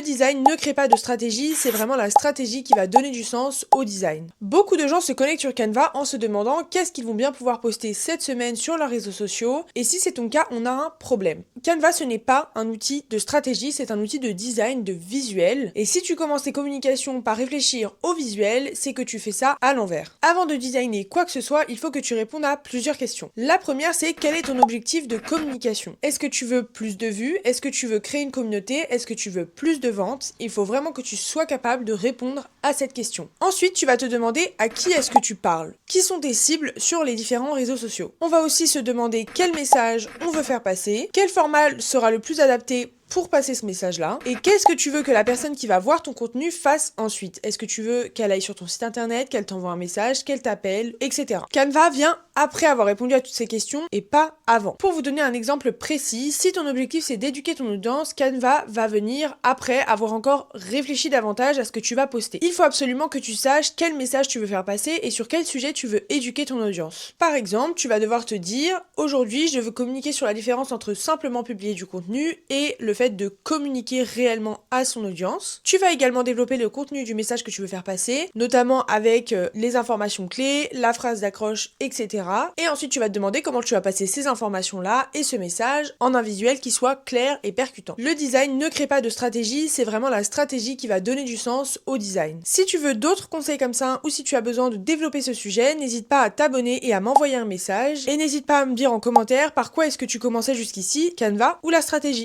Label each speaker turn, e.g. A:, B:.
A: design ne crée pas de stratégie, c'est vraiment la stratégie qui va donner du sens au design. Beaucoup de gens se connectent sur Canva en se demandant qu'est-ce qu'ils vont bien pouvoir poster cette semaine sur leurs réseaux sociaux, et si c'est ton cas, on a un problème. Canva, ce n'est pas un outil de stratégie, c'est un outil de design, de visuel, et si tu commences tes communications par réfléchir au visuel, c'est que tu fais ça à l'envers. Avant de designer quoi que ce soit, il faut que tu répondes à plusieurs questions. La première, c'est quel est ton objectif de communication? Est-ce que tu veux plus de vues? Est-ce que tu veux créer une communauté? Est-ce que tu veux plus de ventes? Il faut vraiment que tu sois capable de répondre à cette question. Ensuite, tu vas te demander à qui est-ce que tu parles? Qui sont tes cibles sur les différents réseaux sociaux? On va aussi se demander quel message on veut faire passer, quel format sera le plus adapté pour passer ce message-là, et qu'est-ce que tu veux que la personne qui va voir ton contenu fasse ensuite? Est-ce que tu veux qu'elle aille sur ton site internet, qu'elle t'envoie un message, qu'elle t'appelle, etc. Canva vient après avoir répondu à toutes ces questions et pas avant. Pour vous donner un exemple précis, si ton objectif c'est d'éduquer ton audience, Canva va venir après avoir encore réfléchi davantage à ce que tu vas poster. Il faut absolument que tu saches quel message tu veux faire passer et sur quel sujet tu veux éduquer ton audience. Par exemple, tu vas devoir te dire, aujourd'hui je veux communiquer sur la différence entre simplement publier du contenu et le fait de communiquer réellement à son audience. Tu vas également développer le contenu du message que tu veux faire passer, notamment avec les informations clés, la phrase d'accroche, etc. Et ensuite, tu vas te demander comment tu vas passer ces informations-là et ce message en un visuel qui soit clair et percutant. Le design ne crée pas de stratégie, c'est vraiment la stratégie qui va donner du sens au design. Si tu veux d'autres conseils comme ça ou si tu as besoin de développer ce sujet, n'hésite pas à t'abonner et à m'envoyer un message. Et n'hésite pas à me dire en commentaire par quoi est-ce que tu commençais jusqu'ici, Canva ou la stratégie.